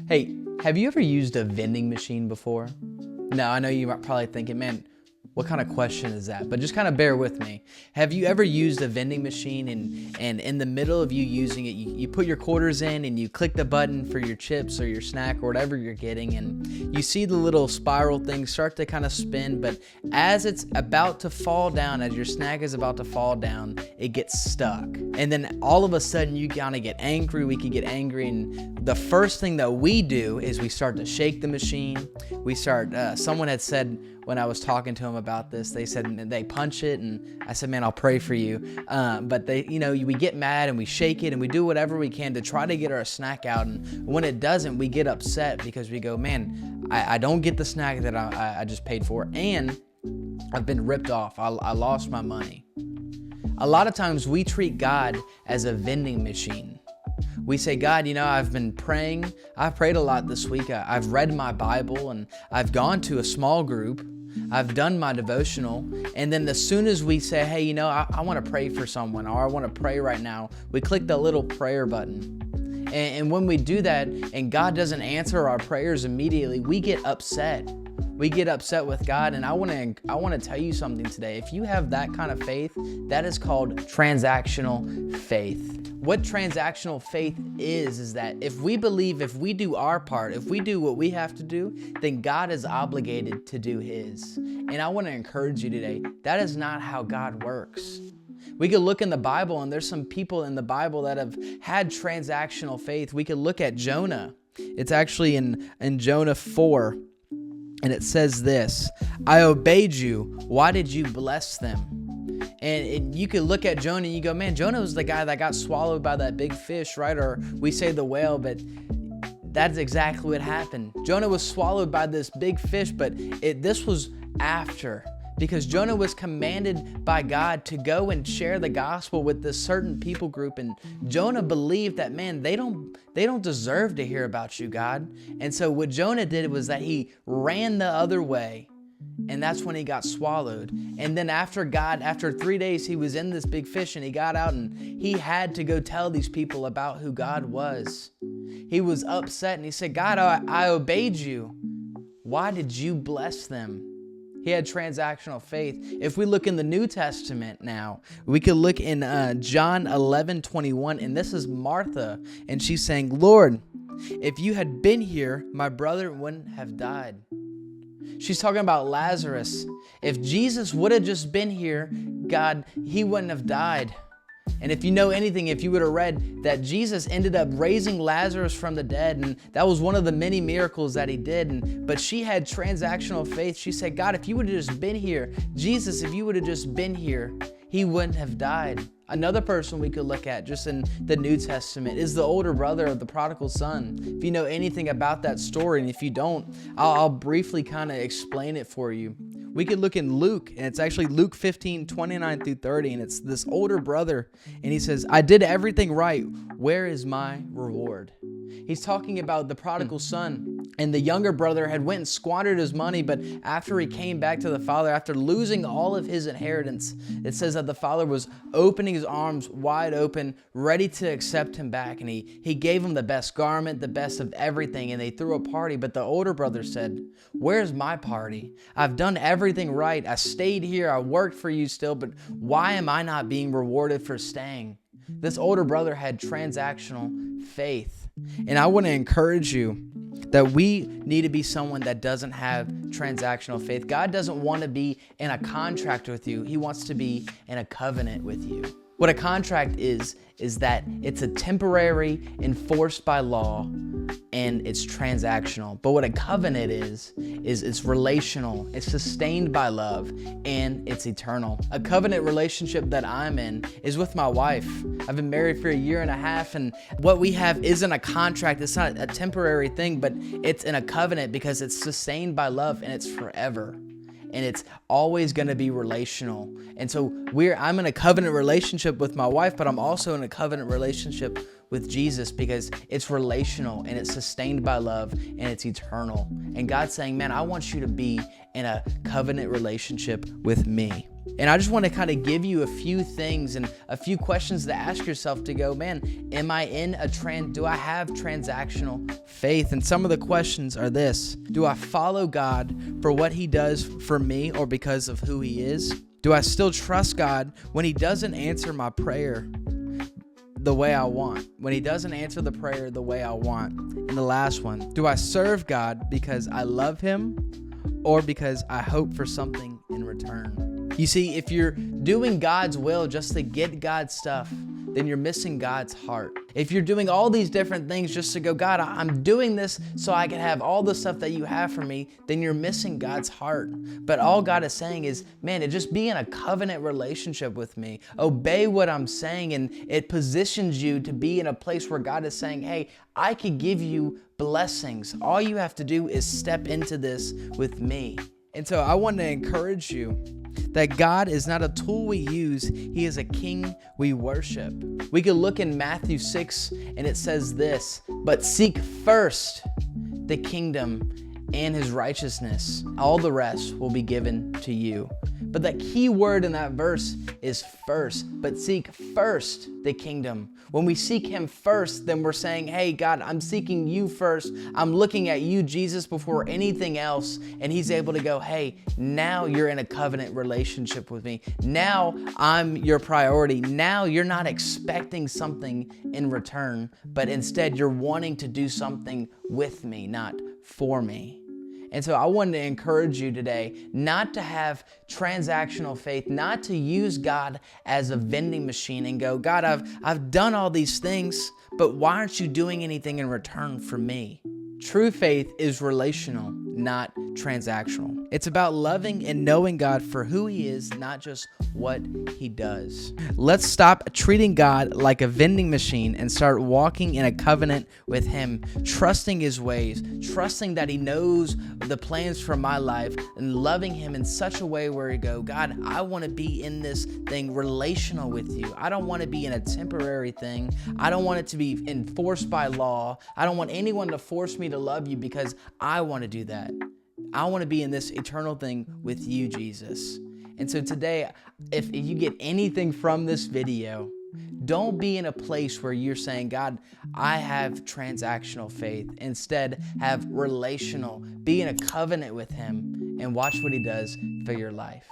Hey, have you ever used a vending machine before? Now, I know you might probably thinking, man, what kind of question is that? But just kind of bear with me. Have you ever used a vending machine and in the middle of you using it, you put your quarters in and you click the button for your chips or your snack or whatever you're getting, and you see the little spiral thing start to kind of spin, but as it's about to fall down, as your snack is about to fall down, it gets stuck. And then all of a sudden you kind of get angry, we can get angry, and the first thing that we do is we start to shake the machine. We start, someone had said, when I was talking to them about this, they said they punch it, and I said, man, I'll pray for you. But we get mad and we shake it and we do whatever we can to try to get our snack out. And when it doesn't, we get upset because we go, man, I don't get the snack that I just paid for, and I've been ripped off. I lost my money. A lot of times we treat God as a vending machine. We say, God, I've been praying. I've prayed a lot this week. I've read my Bible and I've gone to a small group. I've done my devotional. And then as soon as we say, hey, I want to pray for someone, or I want to pray right now, we click the little prayer button. And when we do that and God doesn't answer our prayers immediately, we get upset. We get upset with God. And I want to tell you something today. If you have that kind of faith, that is called transactional faith. What transactional faith is that if we believe, if we do our part, if we do what we have to do, then God is obligated to do His. And I want to encourage you today, that is not how God works. We could look in the Bible, and there's some people in the Bible that have had transactional faith. We could look at Jonah. It's actually in Jonah 4, and it says this: I obeyed you. Why did you bless them? And you could look at Jonah and you go, man, Jonah was the guy that got swallowed by that big fish, right? Or we say the whale, but that's exactly what happened. Jonah was swallowed by this big fish, but this was after, because Jonah was commanded by God to go and share the gospel with this certain people group. And Jonah believed that, man, they don't deserve to hear about you, God. And so what Jonah did was that he ran the other way. And that's when he got swallowed. And then after 3 days, he was in this big fish, and he got out and he had to go tell these people about who God was. He was upset and he said, God, I obeyed you. Why did you bless them? He had transactional faith. If we look in the New Testament now, we could look in John 11:21, and this is Martha, and she's saying, Lord, if you had been here, my brother wouldn't have died. She's talking about Lazarus. If Jesus would have just been here, God, he wouldn't have died. And if you know anything, if you would have read that Jesus ended up raising Lazarus from the dead, and that was one of the many miracles that he did. But she had transactional faith. She said, God, if you would have just been here, Jesus, if you would have just been here, he wouldn't have died. Another person we could look at just in the New Testament is the older brother of the prodigal son. If you know anything about that story, and if you don't, I'll briefly kind of explain it for you. We could look in Luke, and it's actually Luke 15:29-30, and it's this older brother, and he says, I did everything right. Where is my reward? He's talking about the prodigal son, and the younger brother had went and squandered his money, but after he came back to the father, after losing all of his inheritance, it says that the father was opening his arms wide open, ready to accept him back, and he gave him the best garment, the best of everything, and they threw a party. But the older brother said, where's my party? I've done everything right. I stayed here. I worked for you still, but why am I not being rewarded for staying? This older brother had transactional faith. And I want to encourage you that we need to be someone that doesn't have transactional faith. God doesn't want to be in a contract with you. He wants to be in a covenant with you. What a contract is that it's a temporary, enforced by law, and it's transactional. But what a covenant is it's relational, it's sustained by love, and it's eternal. A covenant relationship that I'm in is with my wife. I've been married for 1.5 years, and what we have isn't a contract. It's not a temporary thing, but it's in a covenant because it's sustained by love, and it's forever. And it's always going to be relational. And so I'm in a covenant relationship with my wife, but I'm also in a covenant relationship with Jesus because it's relational and it's sustained by love and it's eternal. And God's saying, man, I want you to be in a covenant relationship with me. And I just want to kind of give you a few things and a few questions to ask yourself to go, man, am I do I have transactional faith? And some of the questions are this: do I follow God for what he does for me or because of who he is? Do I still trust God when he doesn't answer my prayer the way I want? When he doesn't answer the prayer the way I want? And the last one, do I serve God because I love him or because I hope for something in return? You see, if you're doing God's will just to get God's stuff, then you're missing God's heart. If you're doing all these different things just to go, God, I'm doing this so I can have all the stuff that you have for me, then you're missing God's heart. But all God is saying is, man, just be in a covenant relationship with me. Obey what I'm saying, and it positions you to be in a place where God is saying, hey, I could give you blessings. All you have to do is step into this with me. And so I want to encourage you that God is not a tool we use. He is a king we worship. We could look in Matthew 6 and it says this: but seek first the kingdom and his righteousness. All the rest will be given to you. But that key word in that verse is first. But seek first the kingdom. When we seek him first, then we're saying, hey, God, I'm seeking you first. I'm looking at you, Jesus, before anything else. And he's able to go, hey, now you're in a covenant relationship with me. Now I'm your priority. Now you're not expecting something in return, but instead you're wanting to do something with me, not for me. And so I wanted to encourage you today not to have transactional faith, not to use God as a vending machine and go, God, I've done all these things, but why aren't you doing anything in return for me? True faith is relational, not transactional. It's about loving and knowing God for who he is, not just what he does. Let's stop treating God like a vending machine and start walking in a covenant with him, trusting his ways, trusting that he knows the plans for my life, and loving him in such a way where you go, God, I want to be in this thing relational with you. I don't want to be in a temporary thing. I don't want it to be enforced by law. I don't want anyone to force me to love you because I want to do that. I want to be in this eternal thing with you, Jesus. And so today, if you get anything from this video, don't be in a place where you're saying, God, I have transactional faith. Instead, have relational. Be in a covenant with him and watch what he does for your life.